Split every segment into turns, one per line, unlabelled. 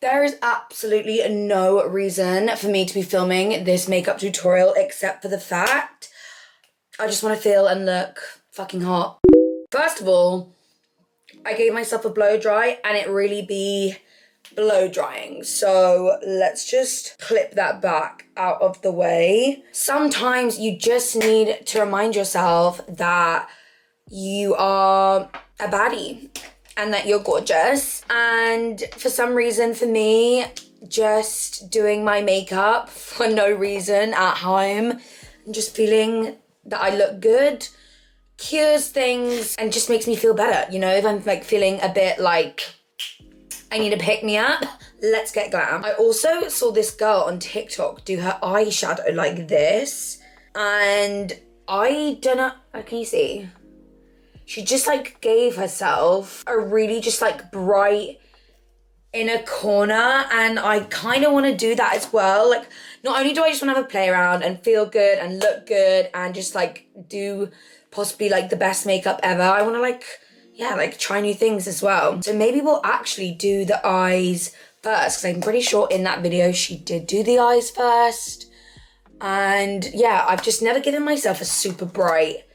There is absolutely no reason for me to be filming this makeup tutorial except for the fact I just want to feel and look fucking hot. First of all, I gave myself a blow dry and it really be blow drying. So let's just clip that back out of the way. Sometimes you just need to remind yourself that you are a baddie and that you're gorgeous. And for some reason, for me, just doing my makeup for no reason at home and just feeling that I look good cures things and just makes me feel better. You know, if I'm like feeling a bit like I need a pick me up, let's get glam. I also saw this girl on TikTok do her eyeshadow like this, and I don't know, can you see? She just like gave herself a really just like bright inner corner, and I kind of want to do that as well. Like, not only do I just want to have a play around and feel good and look good and just like do possibly like the best makeup ever, I want to like try new things as well. So maybe we'll actually do the eyes first, because I'm pretty sure in that video she did do the eyes first. And yeah, I've just never given myself a super bright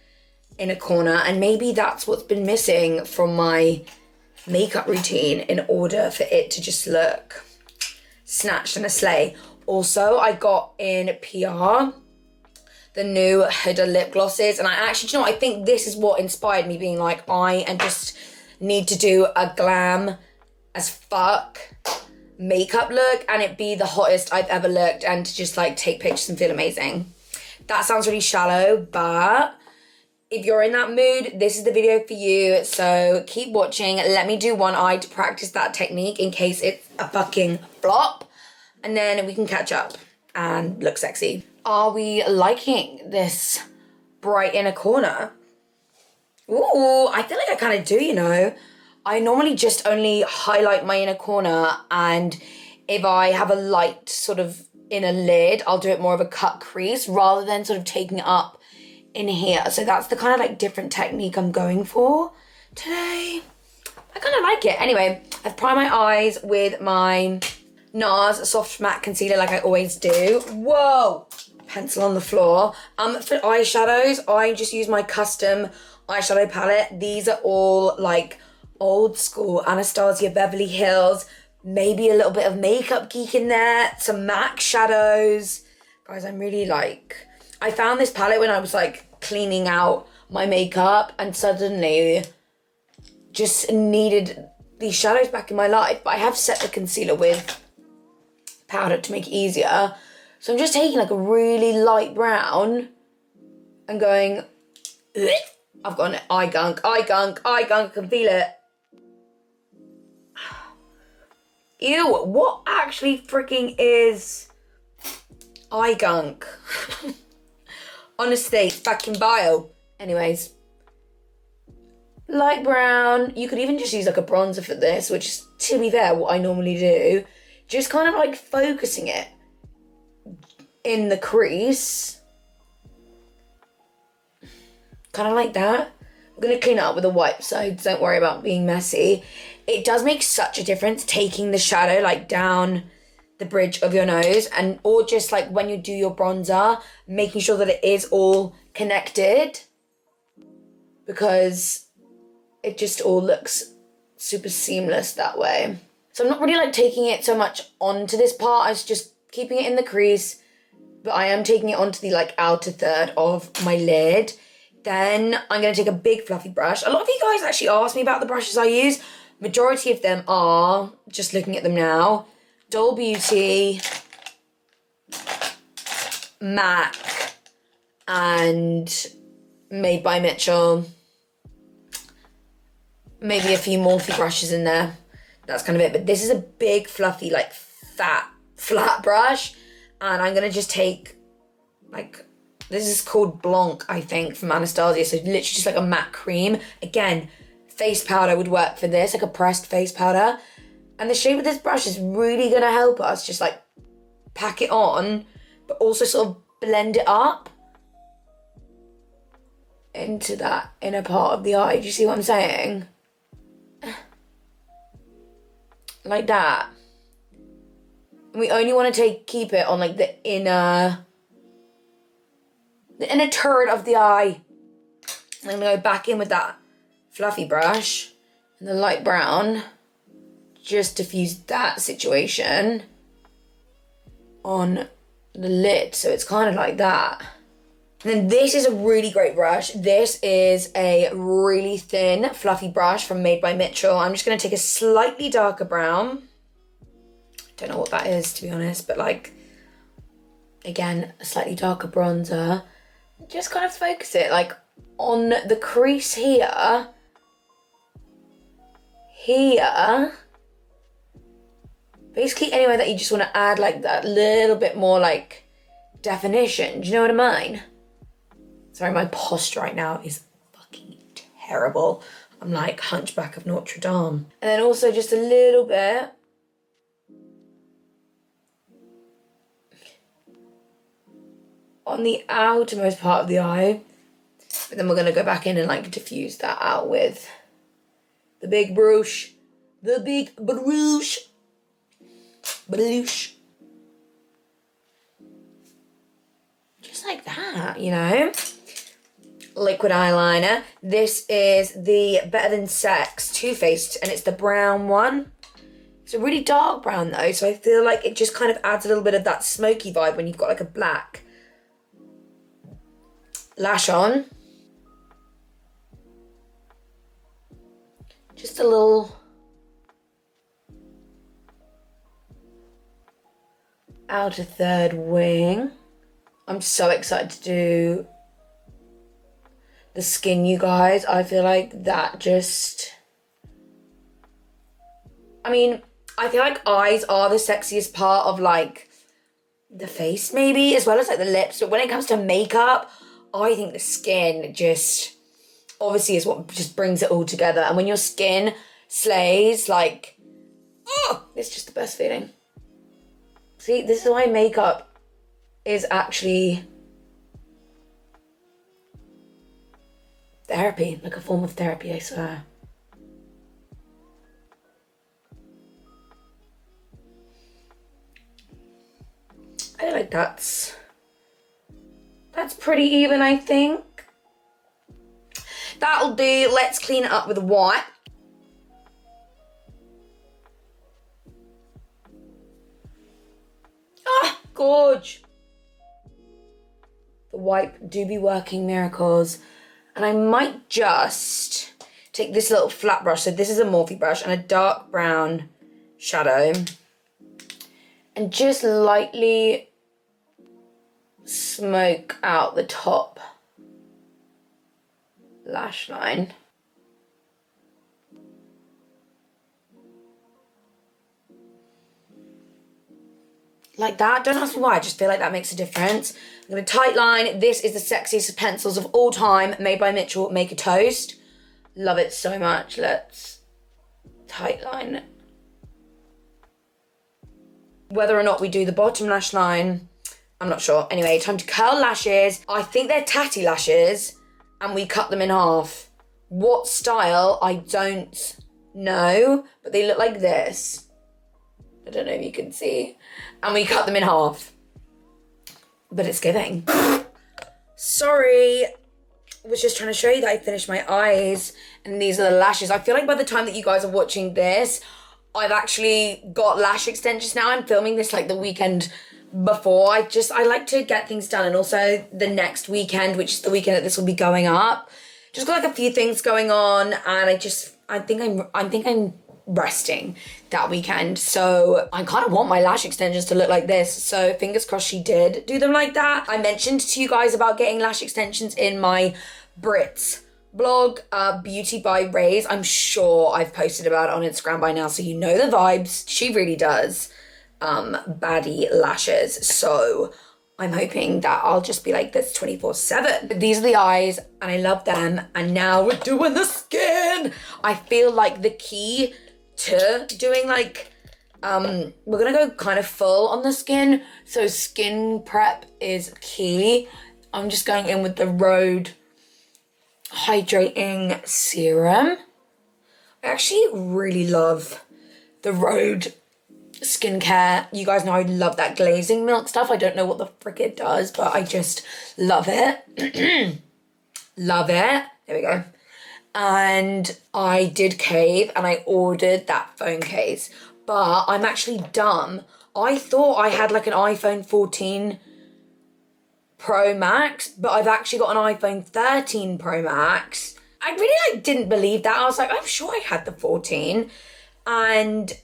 inner corner, and maybe that's what's been missing from my makeup routine in order for it to just look snatched and a slay. Also, I got in PR the new Huda lip glosses, and I actually, you know, I think this is what inspired me being like, I just need to do a glam as fuck makeup look and it be the hottest I've ever looked, and to just like take pictures and feel amazing. That sounds really shallow, but if you're in that mood, this is the video for you. So keep watching. Let me do one eye to practice that technique in case it's a fucking flop, and then we can catch up and look sexy. Are we liking this bright inner corner? Ooh, I feel like I kind of do, you know. I normally just only highlight my inner corner, and if I have a light sort of inner lid, I'll do it more of a cut crease rather than sort of taking it up in here. So that's the kind of like different technique I'm going for today. I kind of like it. Anyway, I've primed my eyes with my NARS Soft Matte Concealer like I always do. Whoa! Pencil on the floor. For eyeshadows, I just use my custom eyeshadow palette. These are all like old school Anastasia Beverly Hills, maybe a little bit of Makeup Geek in there, some MAC shadows. Guys, I'm really like, I found this palette when I was like cleaning out my makeup and suddenly just needed these shadows back in my life. But I have set the concealer with powder to make it easier. So I'm just taking like a really light brown and going, ugh. I've got an eye gunk, I can feel it. Ew, what actually freaking is eye gunk? Honestly, fucking bile. Anyways, light brown. You could even just use like a bronzer for this, which is, to be fair, what I normally do. Just kind of like focusing it in the crease. Kind of like that. I'm going to clean it up with a wipe, so don't worry about being messy. It does make such a difference taking the shadow like down the bridge of your nose, and or just like when you do your bronzer, making sure that it is all connected, because it just all looks super seamless that way. So I'm not really like taking it so much onto this part, I was just keeping it in the crease, but I am taking it onto the like outer third of my lid. Then I'm going to take a big fluffy brush. A lot of you guys actually ask me about the brushes I use. Majority of them are, just looking at them now, Doll Beauty, MAC, and Made by Mitchell. Maybe a few Morphe brushes in there. That's kind of it. But this is a big, fluffy, like fat, flat brush. And I'm going to just take, like, this is called Blanc, I think, from Anastasia. So literally just like a matte cream. Again, face powder would work for this, like a pressed face powder. And the shape of this brush is really going to help us just like pack it on, but also sort of blend it up into that inner part of the eye. Do you see what I'm saying? Like that. And we only want to keep it on like the inner turret of the eye. And I'm gonna go back in with that fluffy brush and the light brown. Just diffuse that situation on the lid. So it's kind of like that. And then this is a really great brush. This is a really thin, fluffy brush from Made by Mitchell. I'm just gonna take a slightly darker brown. Don't know what that is, to be honest, but like, again, a slightly darker bronzer. Just kind of focus it like on the crease here. Basically anywhere that you just want to add like that little bit more like definition. Do you know what I mean? Sorry, my posture right now is fucking terrible. I'm like Hunchback of Notre Dame. And then also just a little bit on the outermost part of the eye. But then we're gonna go back in and like diffuse that out with the big brush. The big brush. Brush. Just like that, you know? Liquid eyeliner. This is the Better Than Sex Too Faced, and it's the brown one. It's a really dark brown though, so I feel like it just kind of adds a little bit of that smoky vibe when you've got like a black lash on. Just a little outer third wing. I'm so excited to do the skin, you guys. I feel like that just... I mean, I feel like eyes are the sexiest part of like the face maybe, as well as like the lips. But when it comes to makeup, I think the skin just obviously is what just brings it all together. And when your skin slays, like, oh, it's just the best feeling. See, this is why makeup is actually therapy, like a form of therapy, I swear. I feel like that's pretty even, I think. That'll do. Let's clean it up with a wipe. Ah, gorge. The wipe do be working miracles. And I might just take this little flat brush. So this is a Morphe brush and a dark brown shadow. And just lightly smoke out the top lash line. Like that. Don't ask me why, I just feel like that makes a difference. I'm gonna tight line. This is the sexiest pencils of all time, Made by Mitchell, Make a Toast. Love it so much. Let's tight line. Whether or not we do the bottom lash line, I'm not sure. Anyway, time to curl lashes. I think they're tatty lashes and we cut them in half. What style, I don't know, but they look like this. I don't know if you can see. And we cut them in half. But it's giving. Sorry. I was just trying to show you that I finished my eyes and these are the lashes. I feel like by the time that you guys are watching this, I've actually got lash extensions now. I'm filming this like the weekend before. I like to get things done, and also the next weekend, which is the weekend that this will be going up. Just got like a few things going on, and I think I'm resting that weekend. So I kind of want my lash extensions to look like this. So fingers crossed she did do them like that. I mentioned to you guys about getting lash extensions in my Brits blog, Beauty by Rays. I'm sure I've posted about it on Instagram by now, so you know the vibes. She really does baddie lashes, so I'm hoping that I'll just be like this 24/7. But these are the eyes and I love them, and now we're doing the skin. I feel like the key to doing like we're gonna go kind of full on the skin, so skin prep is key. I'm just going in with the Rhode Hydrating Serum. I actually really love the Rhode skincare. You guys know I love that glazing milk stuff. I don't know what the frick it does, but I just love it. Love it. There we go. And I did cave and I ordered that phone case, but I'm actually dumb. I thought I had like an iPhone 14 Pro Max, but I've actually got an iPhone 13 Pro Max. I really didn't believe that. I was like, I'm sure I had the 14. And so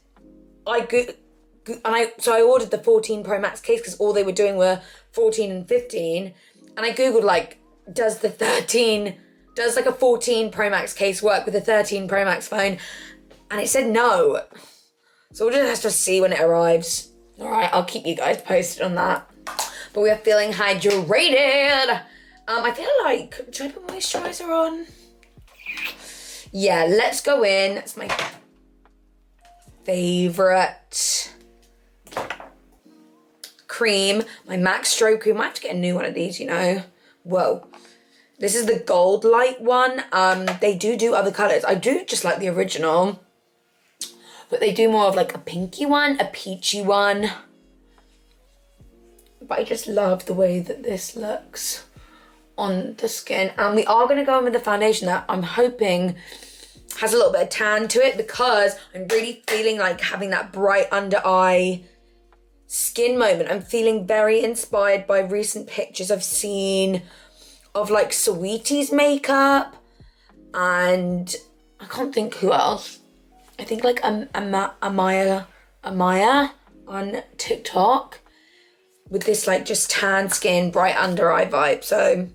I ordered the 14 Pro Max case because all they were doing were 14 and 15. And I Googled like, does like a 14 Pro Max case work with a 13 Pro Max phone? And it said no. So we'll just have to see when it arrives. All right, I'll keep you guys posted on that. But we are feeling hydrated. I feel like, should I put moisturizer on? Yeah, let's go in. It's my favorite cream, my MAC Strobe cream. I have to get a new one of these, you know. Whoa. This is the gold light one. They do other colors. I do just like the original, but they do more of like a pinky one, a peachy one. But I just love the way that this looks on the skin. And we are gonna go in with the foundation that I'm hoping has a little bit of tan to it, because I'm really feeling like having that bright under eye skin moment. I'm feeling very inspired by recent pictures I've seen of like Saweetie's makeup, and I can't think who else. I think like Amaya on TikTok with this like just tan skin, bright under eye vibe. So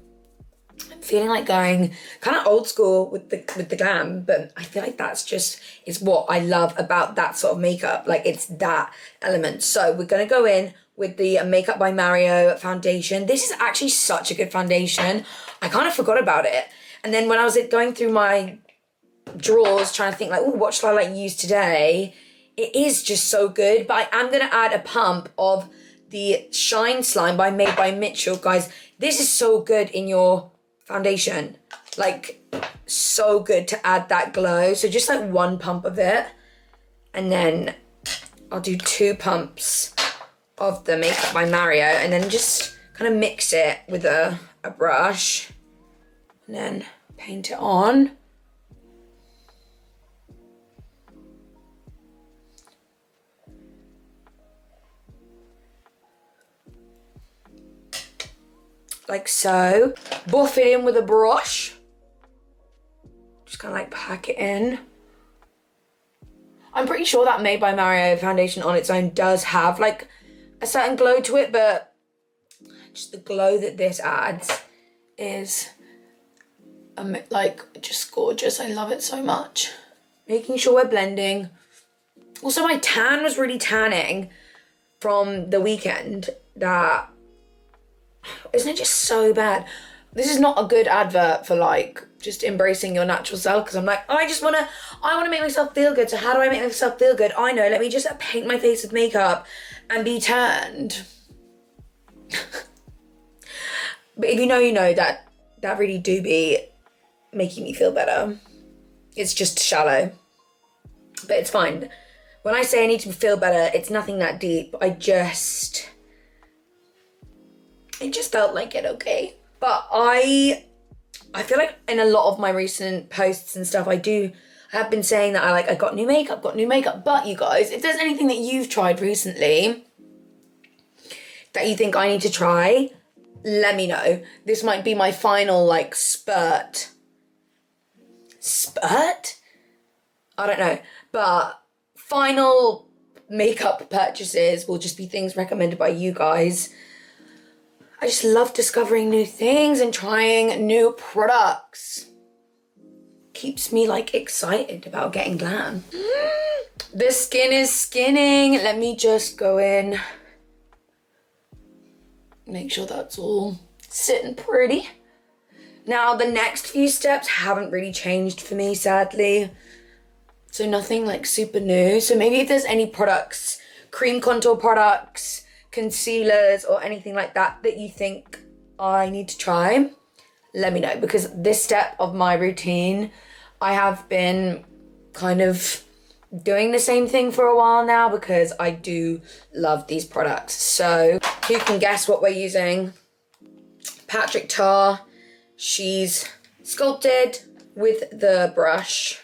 I'm feeling like going kind of old school with the glam, but I feel like that's just is what I love about that sort of makeup. Like it's that element. So we're gonna go in with the Makeup by Mario foundation. This is actually such a good foundation. I kind of forgot about it. And then when I was going through my drawers trying to think like, oh, what should I like use today? It is just so good. But I am gonna add a pump of the Shine Slime by Made by Mitchell. Guys, this is so good in your foundation. Like, so good to add that glow. So just like one pump of it. And then I'll do 2 pumps of the Makeup by Mario, and then just kind of mix it with a brush and then paint it on. Like so. Buff it in with a brush. Just kind of like pack it in. I'm pretty sure that Made by Mario foundation on its own does have like a certain glow to it, but just the glow that this adds is like just gorgeous. I love it so much. Making sure we're blending. Also, my tan was really tanning from the weekend. That isn't it just so bad? This is not a good advert for like just embracing your natural self, because I'm like, I want to make myself feel good. So how do I make myself feel good? I know, let me just paint my face with makeup and be tanned. But if you know, you know that really do be making me feel better. It's just shallow, but it's fine. When I say I need to feel better, it's nothing that deep. It just felt like it, okay? But I feel like in a lot of my recent posts and stuff, I have been saying that I got new makeup. But you guys, if there's anything that you've tried recently that you think I need to try, let me know. This might be my final like spurt? I don't know. But final makeup purchases will just be things recommended by you guys. I just love discovering new things and trying new products. Keeps me like excited about getting glam. The skin is skinning. Let me just go in. Make sure that's all sitting pretty. Now the next few steps haven't really changed for me, sadly. So nothing like super new. So maybe if there's any products, cream contour products, concealers or anything like that that you think I need to try, let me know, because this step of my routine I have been kind of doing the same thing for a while now because I do love these products. So who can guess what we're using? Patrick Tar. She's sculpted with the brush.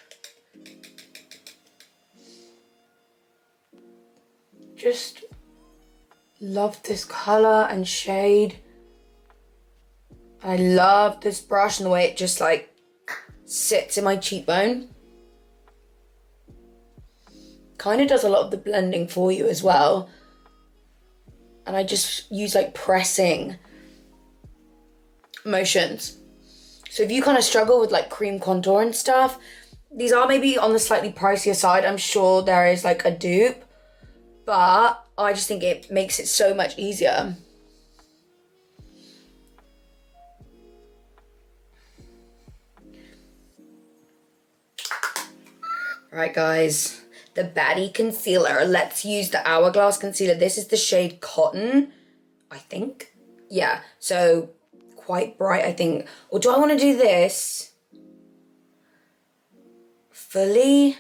Just love this color and shade. I love this brush and the way it just like sits in my cheekbone. Kind of does a lot of the blending for you as well. And I just use like pressing motions. So if you kind of struggle with like cream contour and stuff, these are maybe on the slightly pricier side. I'm sure there is like a dupe, but I just think it makes it so much easier. Right, guys, the baddie concealer. Let's use the Hourglass concealer. This is the shade Cotton, I think. Yeah, so quite bright, I think. Or do I want to do this fully?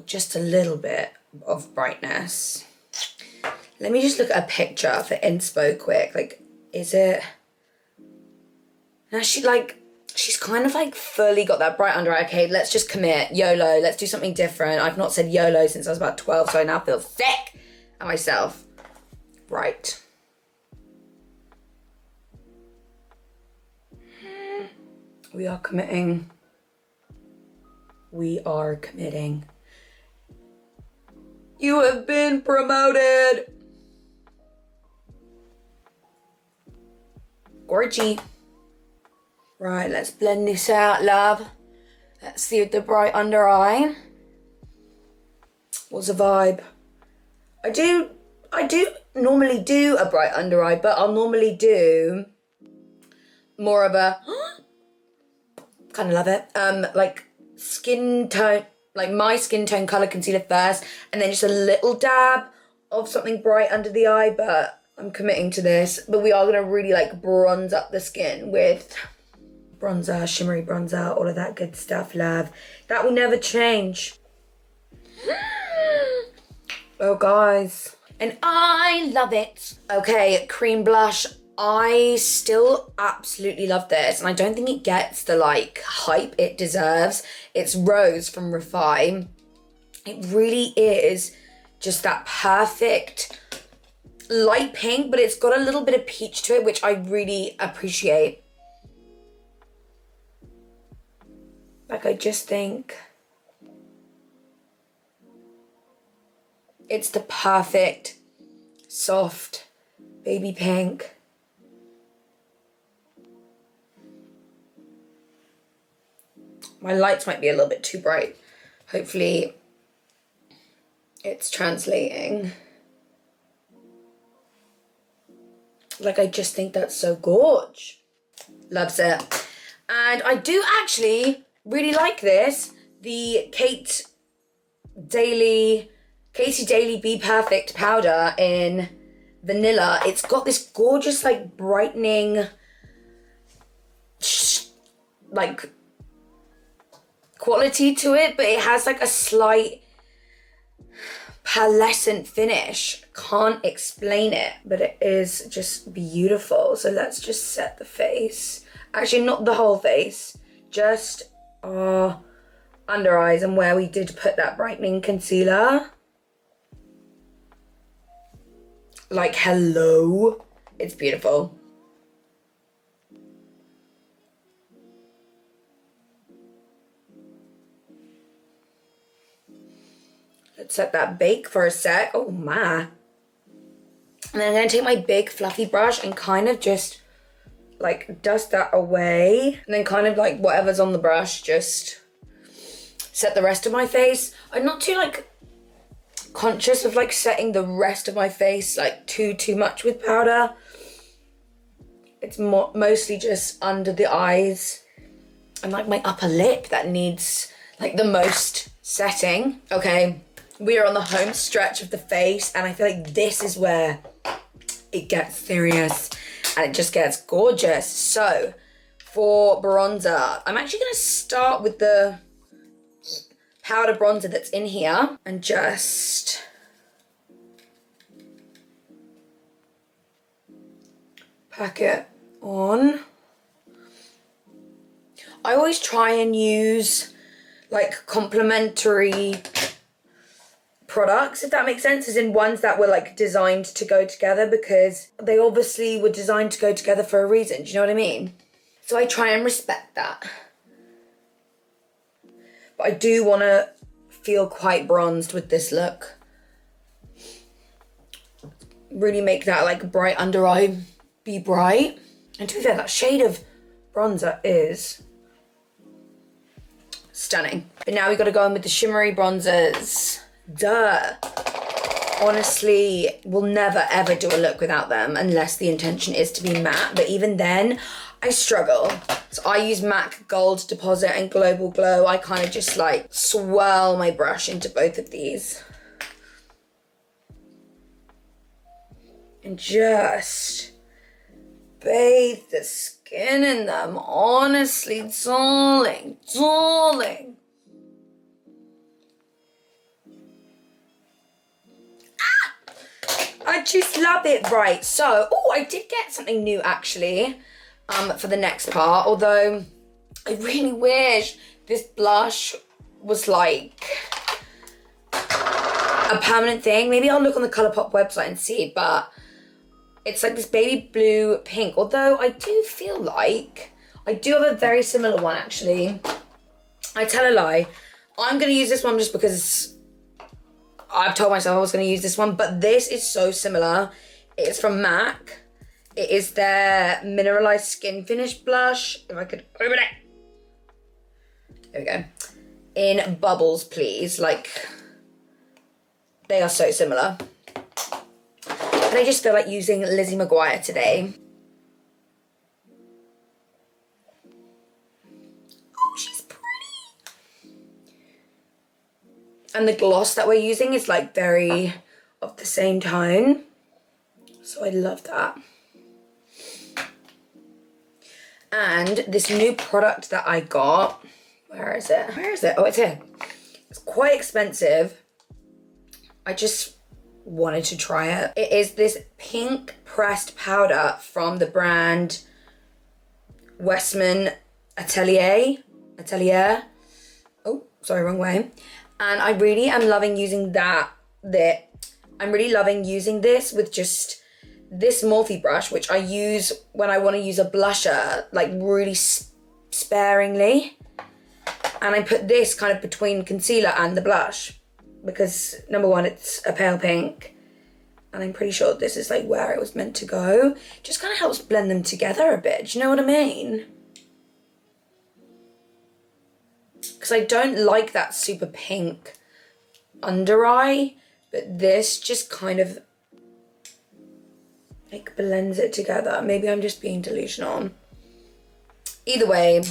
Just a little bit of brightness. Let me just look at a picture for inspo quick. Like, is it... Now she's kind of like fully got that bright under eye. Okay, let's just commit. YOLO, let's do something different. I've not said YOLO since I was about 12, so I now feel sick at myself. Right. We are committing. We are committing. You have been promoted. Gorgy. Right, let's blend this out, love. Let's see with the bright under eye. What's the vibe? I do normally do a bright under eye, but I'll normally do more of a, kind of love it, like skin tone, like my skin tone color concealer first, and then just a little dab of something bright under the eye, but I'm committing to this. But we are gonna really like bronze up the skin with bronzer, shimmery bronzer, all of that good stuff, love. That will never change. Oh, guys. And I love it. Okay, cream blush. I still absolutely love this, and I don't think it gets the like hype it deserves. It's Rose from Refine. It really is just that perfect light pink, but it's got a little bit of peach to it, which I really appreciate. Like, I just think it's the perfect, soft, baby pink. My lights might be a little bit too bright. Hopefully it's translating. Like, I just think that's so gorge. Loves it. And I do actually really like this. The Casey Daily Be Perfect powder in vanilla. It's got this gorgeous like brightening like quality to it, but it has like a slight pearlescent finish. Can't explain it, but it is just beautiful. So let's just set the face. Actually, not the whole face, just our under eyes and where we did put that brightening concealer. Like, hello, it's beautiful. Let's let that bake for a sec. Oh my. And then I'm gonna take my big fluffy brush and kind of just like dust that away, and then kind of like whatever's on the brush, just set the rest of my face. I'm not too like conscious of like setting the rest of my face like too much with powder. It's mostly just under the eyes and like my upper lip that needs like the most setting. Okay, we are on the home stretch of the face, and I feel like this is where it gets serious and it just gets gorgeous. So for bronzer, I'm actually gonna start with the powder bronzer that's in here and just pack it on. I always try and use like complementary products, if that makes sense, as in ones that were like designed to go together, because they obviously were designed to go together for a reason. Do you know what I mean? So I try and respect that. But I do want to feel quite bronzed with this look. Really make that like bright under eye be bright. And to be fair, that shade of bronzer is stunning. But now we got to go in with the shimmery bronzers. Duh. Honestly, we'll never ever do a look without them unless the intention is to be matte. But even then, I struggle. So I use MAC Gold Deposit and Global Glow. I kind of just like swirl my brush into both of these. And just bathe the skin in them. Honestly, darling, darling. I just love it. Right, so, oh, I did get something new actually for the next part, although I really wish this blush was like a permanent thing. Maybe I'll look on the Colourpop website and see, but it's like this baby blue pink, although I do feel like I do have a very similar one actually. I tell a lie. I'm going to use this one just because I've told myself I was going to use this one, but this is so similar. It's from MAC. It is their Mineralized Skin Finish Blush. If I could open it. There we go. In Bubbles, please. Like, they are so similar. And I just feel like using Lizzie McGuire today. Oh, she's pretty. And the gloss that we're using is like very of the same tone. So I love that. And this new product that I got, where is it? Where is it? Oh, it's here. It's quite expensive. I just wanted to try it. It is this pink pressed powder from the brand Westman Atelier. Oh, sorry, wrong way. And I really am loving using I'm really loving using this with just this Morphe brush, which I use when I want to use a blusher, like really sparingly. And I put this kind of between concealer and the blush because number one, it's a pale pink. And I'm pretty sure this is like where it was meant to go. Just kind of helps blend them together a bit. Do you know what I mean? Because I don't like that super pink under eye, but this just kind of like blends it together. Maybe I'm just being delusional. Either way,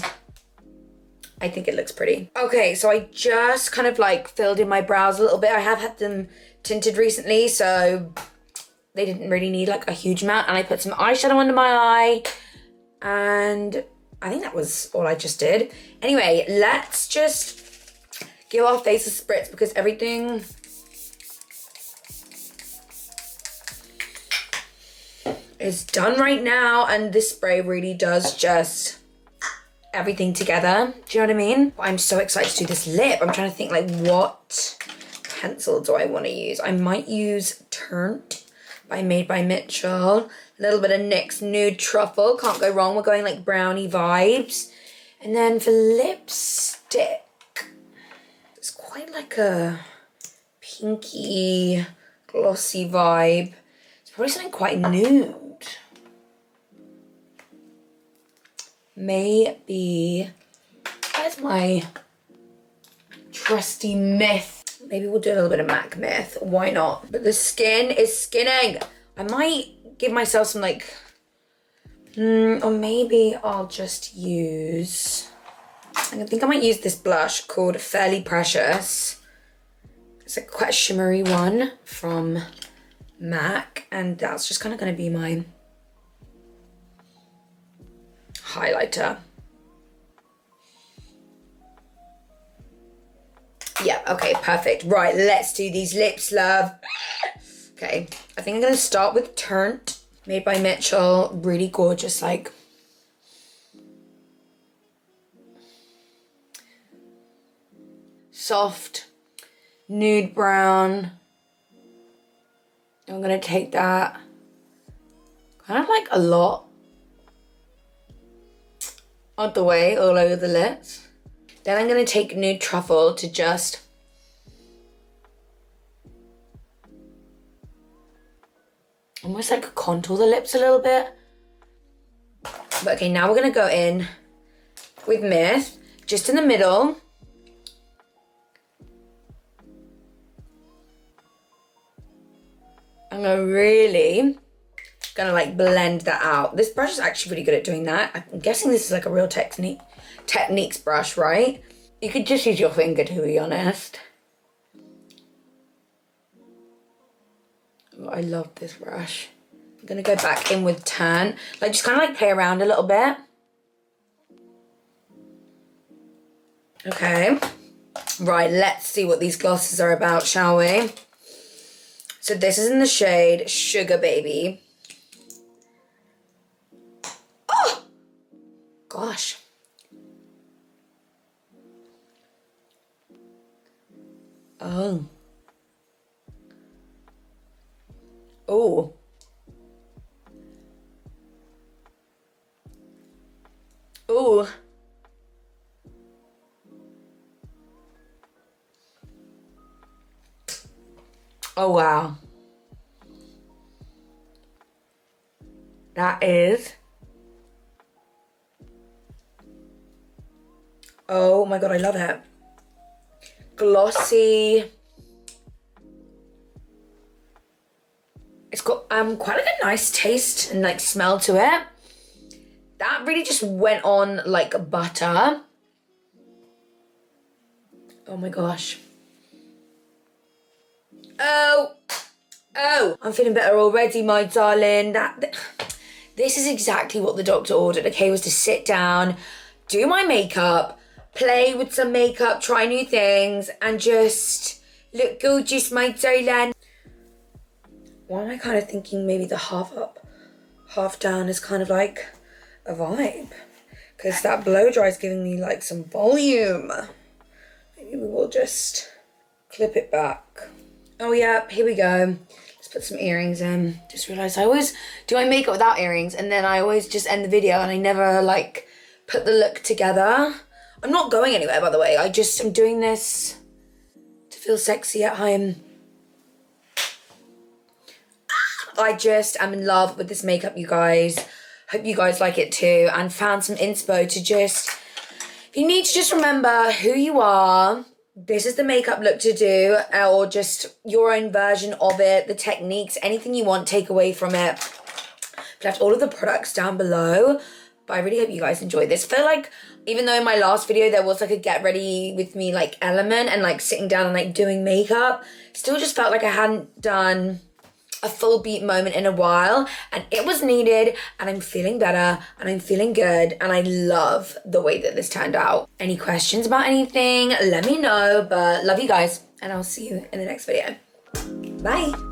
I think it looks pretty. Okay, so I just kind of like filled in my brows a little bit. I have had them tinted recently, so they didn't really need like a huge amount. And I put some eyeshadow under my eye, and I think that was all I just did. Anyway, let's just give our face a spritz because everything is done right now, and this spray really does just everything together. Do you know what I mean? I'm so excited to do this lip. I'm trying to think like what pencil do I want to use? I might use Turnt by Made by Mitchell. A little bit of NYX Nude Truffle. Can't go wrong. We're going like brownie vibes. And then for lipstick, it's quite like a pinky, glossy vibe. It's probably something quite nude. Maybe, where's my trusty Myth? Maybe we'll do a little bit of MAC Myth. Why not? But the skin is skinning. I might give myself some like, or maybe I'll just use, I think I might use this blush called Fairly Precious. It's like quite a shimmery one from MAC, and that's just kind of going to be my highlighter. Yeah, Okay, perfect. Right, let's do these lips, love. Okay, I think I'm gonna start with Turnt, made by Mitchell. Really gorgeous, like. Soft, nude brown. I'm gonna take that kind of like a lot of the way all over the lips. Then I'm gonna take nude truffle to just almost like contour the lips a little bit. But okay, now we're gonna go in with Myth, just in the middle. I'm gonna like blend that out. This brush is actually really good at doing that. I'm guessing this is like a real techniques brush, right? You could just use your finger, to be honest. Oh, I love this brush. I'm gonna go back in with Turn, like just kind of like play around a little bit. Okay, right, let's see what these glosses are about, shall we? So this is in the shade Sugar Baby. Oh, gosh. Oh. Oh. Oh. Oh, wow. That is. Oh my God, I love it. Glossy. It's got quite like a nice taste and like smell to it. That really just went on like butter. Oh my gosh. Oh, I'm feeling better already, my darling. This is exactly what the doctor ordered, okay, was to sit down, do my makeup, play with some makeup, try new things, and just look gorgeous, my darling. Why am I kind of thinking maybe the half up, half down is kind of like a vibe? Because that blow dry is giving me like some volume. Maybe we will just clip it back. Oh yeah, here we go. Let's put some earrings in. Just realised I always do my makeup without earrings, and then I always just end the video and I never like put the look together. I'm not going anywhere, by the way. I'm doing this to feel sexy at home. I just am in love with this makeup, you guys. Hope you guys like it too, and found some inspo to just, if you need to just remember who you are, this is the makeup look to do, or just your own version of it, the techniques, anything you want, take away from it. I've left all of the products down below, but I really hope you guys enjoy this. I feel like, even though in my last video there was like a get ready with me like element and like sitting down and like doing makeup, still just felt like I hadn't done a full beat moment in a while, and it was needed, and I'm feeling better and I'm feeling good, and I love the way that this turned out. Any questions about anything, let me know, but love you guys, and I'll see you in the next video. Bye.